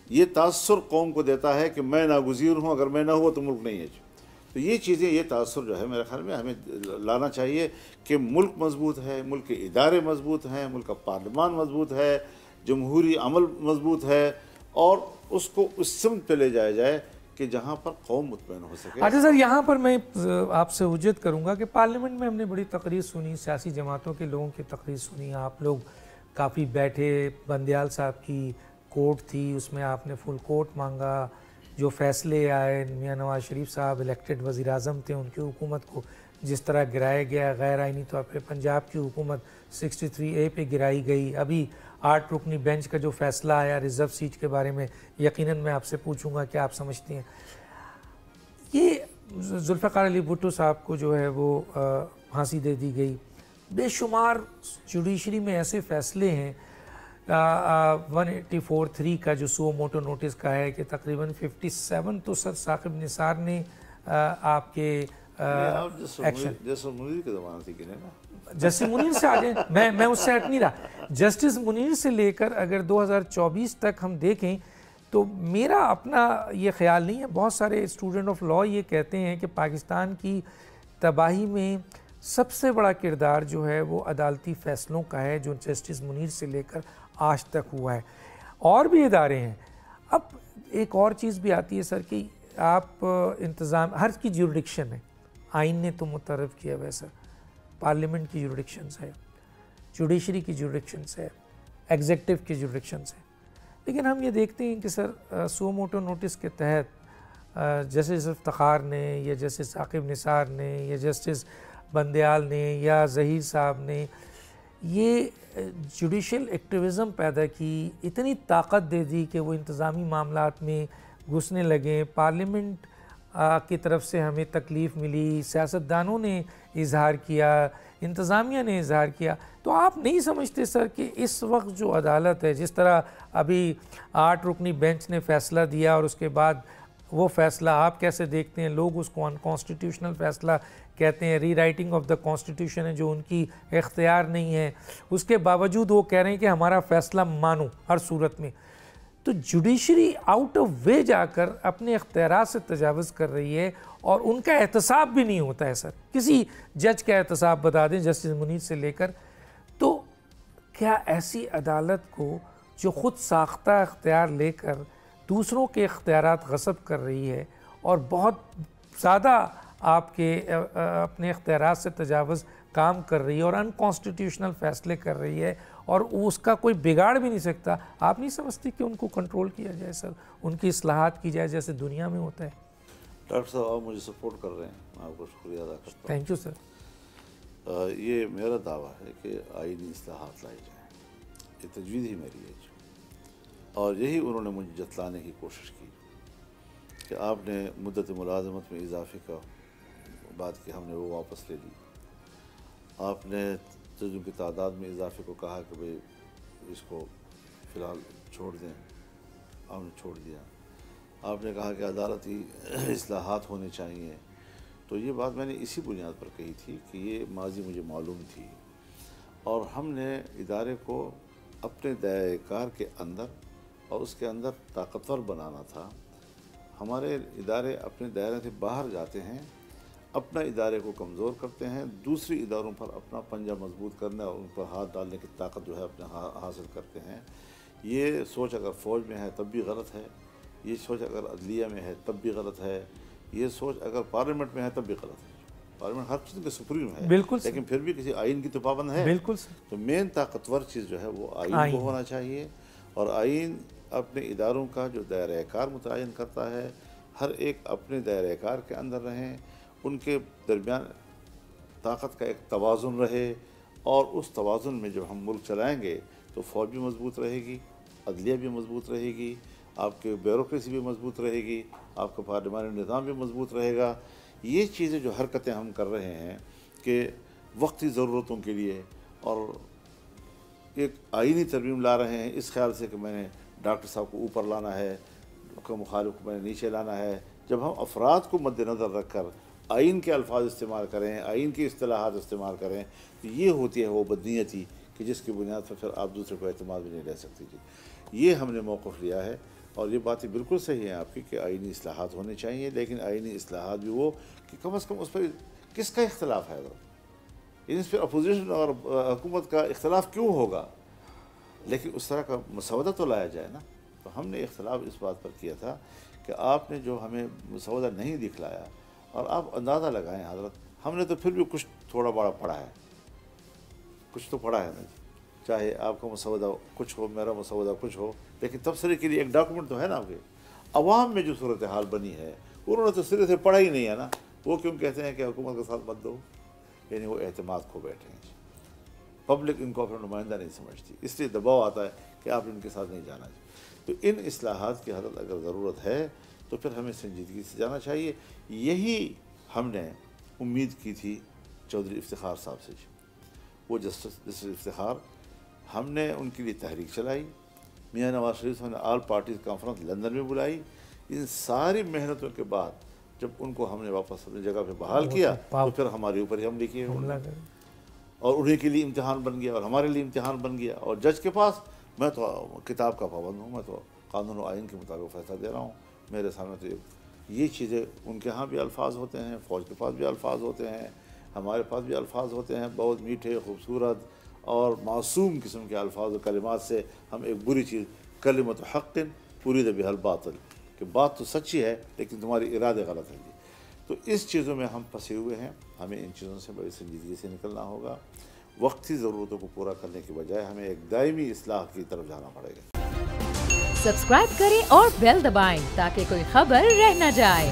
ये तासुर कौम को देता है कि मैं नागुज़ीर हूँ, अगर मैं ना हुआ तो मुल्क नहीं है। तो ये चीज़ें, ये तासुर जो है मेरे ख्याल में हमें लाना चाहिए कि मुल्क मजबूत है, मुल्क के इदारे मजबूत हैं, मुल्क का पार्लिमान मजबूत है, जमहूरी अमल मजबूत है, और उसको उस सिमत पे ले जाया जाए कि जहाँ पर कौम मुतमईन हो सके। अच्छा सर, यहाँ पर मैं आपसे उज्जत करूँगा कि पार्लियामेंट में हमने बड़ी तकरीर सुनी, सियासी जमातों के लोगों की तकरीर सुनी, आप लोग काफ़ी बैठे, बंदियाल साहब की कोर्ट थी, उसमें आपने फुल कोर्ट मांगा, जो फैसले आए, मियाँ नवाज शरीफ साहब इलेक्टेड वज़ीर आज़म थे, उनकी हुकूमत को जिस तरह गिराया गया, गैर आइनी तौर पर पंजाब की हुकूमत 63A पे गिराई गई। अभी 8 रुकनी बेंच का जो फैसला आया रिज़र्व सीट के बारे में, यकीनन मैं आपसे पूछूंगा कि आप समझती हैं ये जुल्फ़िकार अली भुट्टो साहब को जो है वो फांसी दे दी गई। बेशुमार जुडिशरी में ऐसे फैसले हैं, 184(3) का जो सुओ मोटो नोटिस का है कि तकरीबन 57 तो सर साकिब निसार ने आपके एक्शन जैसे मुनीर के ज़माने से गिने ना, जस्टिस मुनीर से आगे मैं उससे हट नहीं रहा। जस्टिस मुनीर से लेकर अगर 2024 तक हम देखें तो मेरा अपना ये ख्याल नहीं है, बहुत सारे स्टूडेंट ऑफ लॉ ये कहते हैं कि पाकिस्तान की तबाही में सबसे बड़ा किरदार जो है वो अदालती फ़ैसलों का है, जो जस्टिस मुनीर से लेकर आज तक हुआ है। और भी इदारे हैं। अब एक और चीज़ भी आती है सर कि आप इंतज़ाम हर की जुरिडिक्शन है, आइन ने तो मुतरफ़ किया हुआ है सर, पार्लियामेंट की जुरिडिक्शंस है, जुडिशरी की जुरिडिक्शंस है, एग्जेक्टिव की जुरिडिक्शंस है। लेकिन हम ये देखते हैं कि सर सुओ मोटो नोटिस के तहत जस्टिस इफ्तिखार ने या जस्टिस साकिब निसार ने या जस्टिस बंदयाल ने या ज़हीर साहब ने ये जुडिशल एक्टिविज़म पैदा की, इतनी ताकत दे दी कि वो इंतज़ामी मामलात में घुसने लगे। पार्लियामेंट की तरफ से हमें तकलीफ़ मिली, सियासतदानों ने इजहार किया, इंतज़ामिया ने इजहार किया। तो आप नहीं समझते सर कि इस वक्त जो अदालत है, जिस तरह अभी 8 रुकनी बेंच ने फ़ैसला दिया और उसके बाद वो फ़ैसला आप कैसे देखते हैं? लोग उसको अनकॉन्स्टिट्यूशनल फ़ैसला कहते हैं, री राइटिंग ऑफ द कॉन्स्टिट्यूशन है जो उनकी इख्तियार नहीं है, उसके बावजूद वो कह रहे हैं कि हमारा फ़ैसला मानो हर सूरत में। तो जुडिशरी आउट ऑफ वे जाकर अपने इख्तियारात से तजावज़ कर रही है और उनका एहतसाब भी नहीं होता है सर। किसी जज का एहतसाब बता दें जस्टिस मुनीर से लेकर, तो क्या ऐसी अदालत को जो ख़ुद साख्ता इख्तियार लेकर दूसरों के इख्तियारात गसब कर रही है और बहुत ज़्यादा आपके अपने इख्तियारात से तजावज़ काम कर रही है और अनकॉन्स्टिट्यूशनल फ़ैसले कर रही है और उसका कोई बिगाड़ भी नहीं सकता, आप नहीं समझती कि उनको कंट्रोल किया जाए सर, उनकी इस्लाहात की जाए जैसे दुनिया में होता है? डॉक्टर साहब आप मुझे सपोर्ट कर रहे हैं, मैं आपको शुक्रिया अदा करता हूँ। Thank you sir. ये मेरा दावा है कि आईनी इस्लाहात लाई जाए, ये तजवीज़ ही मेरी है और यही उन्होंने मुझे जतलाने की कोशिश की कि आपने मुद्दत मुलाजमत में इजाफे का बात की, हमने वो वापस ले ली। आपने जजों की तादाद में इजाफे को कहा कि भाई इसको फ़िलहाल छोड़ दें, आपने छोड़ दिया। आपने कहा कि अदालती इस्लाहात होने चाहिए, तो ये बात मैंने इसी बुनियाद पर कही थी कि ये माजी मुझे मालूम थी और हमने इदारे को अपने दायरे कार के अंदर और उसके अंदर ताकतवर बनाना था। हमारे इदारे अपने दायरे से बाहर जाते हैं, अपना इदारे को कमज़ोर करते हैं, दूसरी इदारों पर अपना पंजा मजबूत करने और उन पर हाथ डालने की ताकत जो है अपने हासिल करते हैं। ये सोच अगर फ़ौज में है तब भी गलत है, ये सोच अगर अदलिया में है तब भी गलत है, ये सोच अगर पार्लियामेंट में है तब भी गलत है। पार्लियामेंट हर चीज़ के सुप्रीम है, बिल्कुल, लेकिन फिर भी किसी आइन की तो पाबंद है। बिल्कुल। तो मेन ताकतवर चीज़ जो है वो आइन को होना चाहिए और आइन अपने इदारों का जो दायरा कार मुतय्यन करता है, हर एक अपने दायरा कार के अंदर रहें, उनके दरमियान ताकत का एक तवाज़ुन रहे और उस तवाज़ुन में जब हम मुल्क चलाएँगे तो फ़ौज भी मजबूत रहेगी, अदलिया भी मजबूत रहेगी, आपके ब्यूरोक्रेसी भी मजबूत रहेगी, आपका पार्लिमानी निज़ाम भी मजबूत रहेगा। ये चीज़ें जो हरकतें हम कर रहे हैं कि वक्ती ज़रूरतों के लिए और एक आइनी तरमीम ला रहे हैं इस ख्याल से कि मैंने डॉक्टर साहब को ऊपर लाना है, मुखालिफ को मैंने नीचे लाना है। जब हम अफराद को मद्देनज़र रख कर आइन के अल्फाज इस्तेमाल करें, आइन की इस्तिलाहात इस्तेमाल करें, तो ये होती है वो बदनीयती कि जिसकी बुनियाद पर फिर आप दूसरे को एतमाद भी नहीं ले सकती। जी, ये हमने मौक़िफ़ लिया है और ये बातें बिल्कुल सही हैं आपकी कि आईनी इस्लाहात होने चाहिए, लेकिन आईनी इस्लाहात भी वो कि कम से कम उस पर किसका इख्तलाफ है, इस पर अपोजिशन और हुकूमत का इख्तलाफ क्यों होगा, लेकिन उस तरह का मसौदा तो लाया जाए ना। तो हमने इख्तलाफ इस बात पर किया था कि आपने जो हमें मसौदा नहीं दिखलाया, और आप अंदाज़ा लगाएं हज़रत, हमने तो फिर भी कुछ थोड़ा बड़ा पढ़ा है, कुछ तो पढ़ा है ना, चाहे आपका मसौदा कुछ हो, मेरा मसौदा कुछ हो, लेकिन तबसरे के लिए एक डॉक्यूमेंट तो है ना आपके। अवाम में जो सूरत हाल बनी है उन्होंने तो सिरे से पढ़ा ही नहीं है ना, वो क्यों कहते हैं कि हुकूमत के साथ मत दो, यानी वो एतमाद खो बैठे हैं। पब्लिक इनको अपना नुमाइंदा नहीं समझती, इसलिए दबाव आता है कि आप इनके साथ नहीं जाना चाहिए। तो इन इस्लाहात की हरत अगर ज़रूरत है तो फिर हमें संजीदगी से जाना चाहिए। यही हमने उम्मीद की थी चौधरी इफ्तिखार साहब से। वो जस्टिस इफ्तिखार, हमने उनके लिए तहरीक चलाई, मियाँ नवाज शरीफ ने ऑल पार्टीज़ कॉन्फ्रेंस लंदन में बुलाई। इन सारी मेहनतों के बाद जब उनको हमने वापस अपनी जगह पे बहाल किया तो फिर हमारे ऊपर ही हमले किए और उन्हीं के लिए इम्तिहान बन गया और हमारे लिए इम्तिहान बन गया। और जज के पास मैं तो किताब का पाबंद हूँ, मैं तो कानून और आइन के मुताबिक फ़ैसला दे रहा हूँ। मेरे सामने तो ये चीज़ें, उनके यहाँ भी अल्फाज होते हैं, फ़ौज के पास भी अल्फाज होते हैं, हमारे पास भी अल्फाज होते हैं, बहुत मीठे खूबसूरत और मासूम किस्म के अल्फाज और कलिमात से हम एक बुरी चीज़ कलिमत हक़्क़िन उरीद बिहल बातिल, कि बात तो सच्ची है लेकिन तुम्हारे इरादे गलत हैं। तो इस चीज़ों में हम फंसे हुए हैं, हमें इन चीज़ों से बड़ी संजीदगी से निकलना होगा। वक्ती ज़रूरतों को पूरा करने के बजाय हमें एक दायमी इस्लाह की तरफ जाना पड़ेगा। सब्सक्राइब करें और बेल दबाएं ताकि कोई खबर रह न जाए।